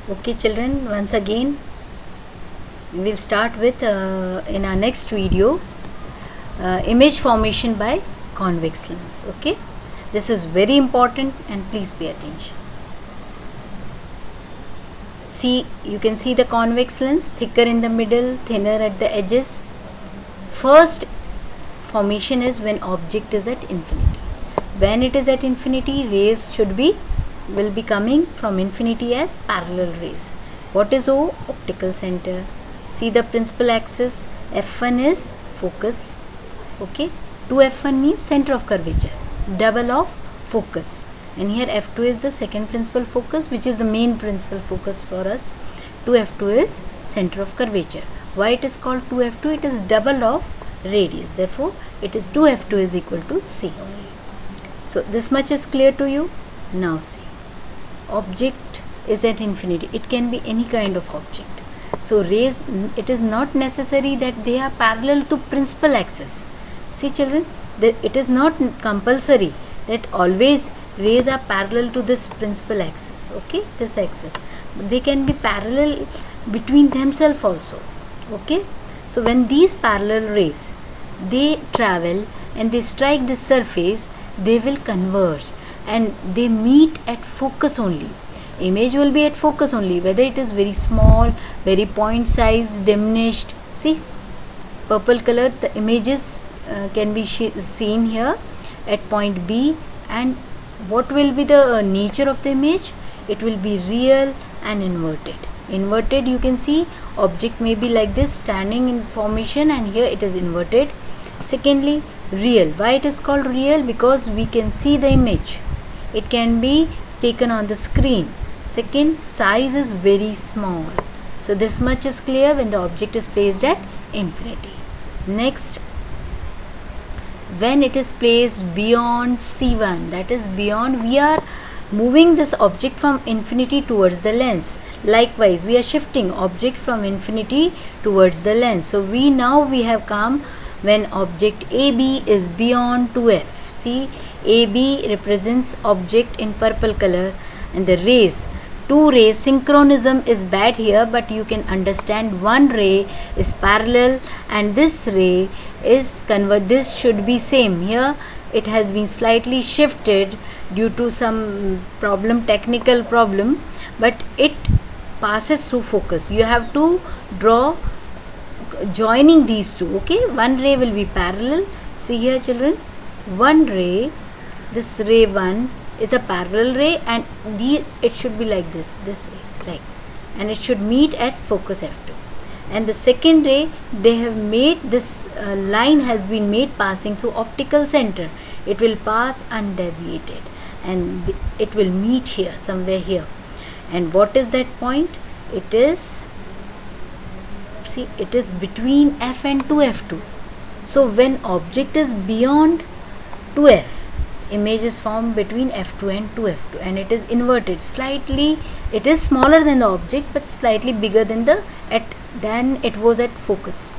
Okay children, once again we'll start with in our next video image formation by convex lens. Okay, this is very important and please pay attention. See, you can see the convex lens, thicker in the middle, thinner at the edges. First formation is when object is at infinity. When it is at infinity, rays will be coming from infinity as parallel rays. What is O? Optical center. See the principal axis. F1 is focus. Okay, 2F1 means center of curvature, double of focus, and here F2 is the second principal focus, which is the main principal focus for us. 2F2 is center of curvature. Why it is called 2F2? It is double of radius, therefore it is 2F2 is equal to C. So this much is clear to you. Now see, object is at infinity. It can be any kind of object. So rays, it is not necessary that they are parallel to principal axis. See children, it is not compulsory that always rays are parallel to this principal axis. Okay, this axis, but they can be parallel between themselves also. Okay, so when these parallel rays, they travel and they strike this surface, they will converge and they meet at focus only. Image will be at focus only, whether it is very small, very point size, diminished. See, purple color, the images can be seen here at point B. And what will be the nature of the image? It will be real and inverted. Inverted, you can see object may be like this, standing in formation, and here it is inverted. Secondly, real. Why it is called real? Because we can see the image. It can be taken on the screen. Second, size is very small. So this much is clear when the object is placed at infinity. Next, when it is placed beyond C1, that is beyond, we are moving this object from infinity towards the lens. Likewise, we are shifting object from infinity towards the lens. So we have come when object AB is beyond 2F. See, AB represents object in purple color, and the rays, two rays, synchronism is bad here, but you can understand one ray is parallel and this ray is this should be same. Here it has been slightly shifted due to some technical problem, but it passes through focus. You have to draw joining these two. Okay, one ray will be parallel. See here children, one ray, this ray 1 is a parallel ray, and it should be like this ray, like, and it should meet at focus F2. And the second ray, they have made this line has been made passing through optical center. It will pass undeviated and it will meet here, somewhere here. And what is that point? It is, see, it is between F and 2F2. So when object is beyond 2F, image is formed between F2 and 2F2, and it is inverted slightly. It is smaller than the object but slightly bigger than than it was at focus.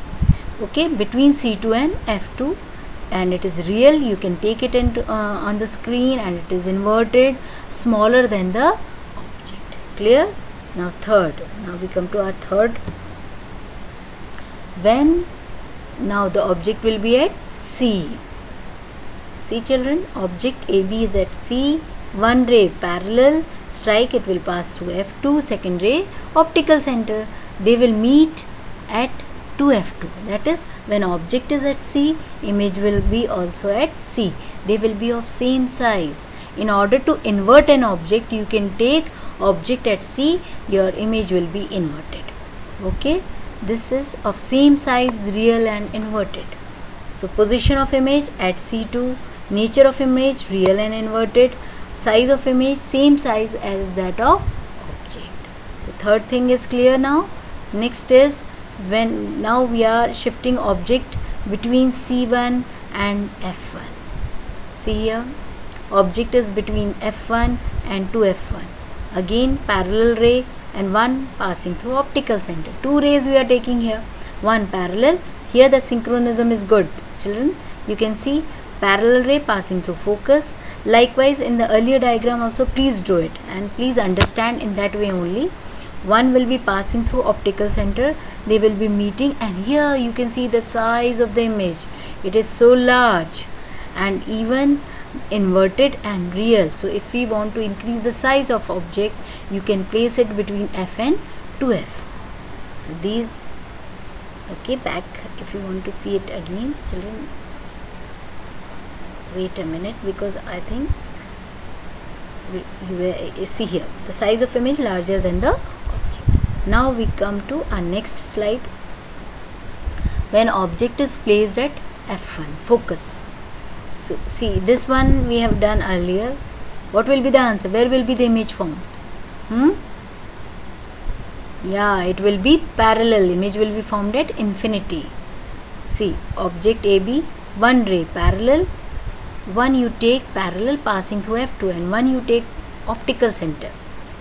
Okay, between C2 and F2, and it is real. You can take it into on the screen, and it is inverted, smaller than the object. Clear? Now third. Now we come to our third. When now the object will be at C. See children, object AB is at C, one ray parallel, strike, it will pass through F2, second ray optical center, they will meet at 2F2. That is, when object is at C, image will be also at C. They will be of same size. In order to invert an object, you can take object at C, your image will be inverted. Okay, this is of same size, real and inverted. So position of image at C2, nature of image real and inverted, size of image same size as that of object. The third thing is clear now. Next is when now we are shifting object between C1 and F1. See here, object is between F1 and 2F1. Again parallel ray and one passing through optical center. Two rays we are taking here, one parallel. Here the synchronism is good children. You can see parallel ray passing through focus. Likewise in the earlier diagram also, please do it and please understand in that way only. one will be passing through optical center, they will be meeting, and here you can see the size of the image. It is so large and even inverted and real. So if we want to increase the size of object, you can place it between f and 2f. So these, okay, back if you want to see it again, children, wait a minute, because I think you see here the size of image larger than the object. Now we come to our next slide. When object is placed at f1, focus. So see, this one we have done earlier. What will be the answer? Where will be the image formed? Yeah, it will be parallel. Image will be formed at infinity. See, object AB, one ray parallel, one you take parallel passing through f2, and one you take optical center.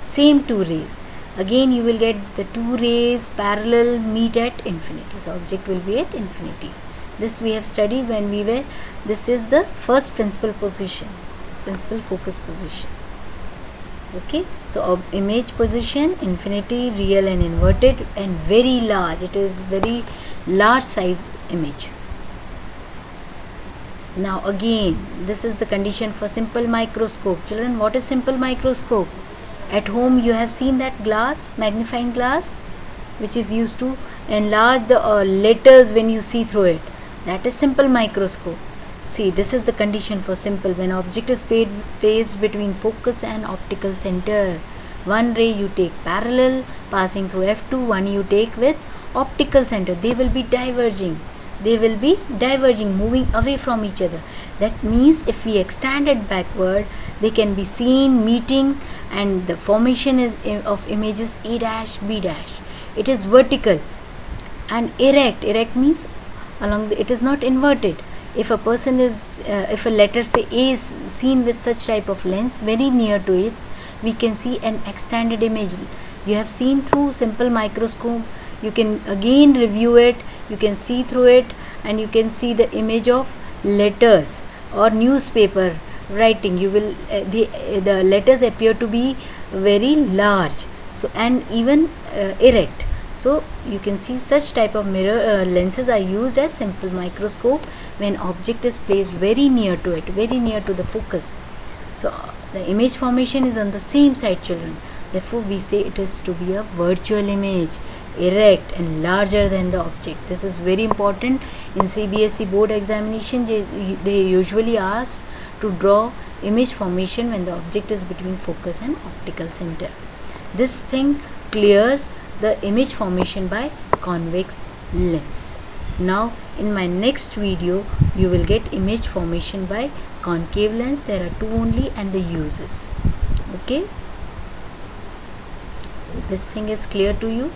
Same two rays. Again you will get the two rays parallel meet at infinity. So object will be at infinity. This we have studied when we were, this is the first principal position, principal focus position. Okay, so image position, infinity, real and inverted, and very large. It is very large size image. Now again, this is the condition for simple microscope. Children, what is simple microscope? At home you have seen that glass, magnifying glass, which is used to enlarge the letters when you see through it. That is simple microscope. See, this is the condition for simple. When object is placed between focus and optical center, one ray you take parallel passing through f2, one you take with optical center. They will be diverging. Moving away from each other. That means if we extend it backward, they can be seen meeting, and the formation is of images A dash, B dash. It is vertical and erect. Erect means along the, it is not inverted. If a person is, if a letter say A is seen with such type of lens very near to it, we can see an extended image. You have seen through simple microscope. You can again review it, you can see through it, and you can see the image of letters or newspaper writing. You will the letters appear to be very large, so and even erect. So you can see such type of mirror lenses are used as simple microscope when object is placed very near to it, very near to the focus. So the image formation is on the same side, children. Therefore we say it is to be a virtual image, erect and larger than the object. This is very important. In CBSE board examination, they usually ask to draw image formation when the object is between focus and optical center. This thing clears the image formation by convex lens. Now in my next video you will get image formation by concave lens. There are two only, and the uses. Okay, so this thing is clear to you.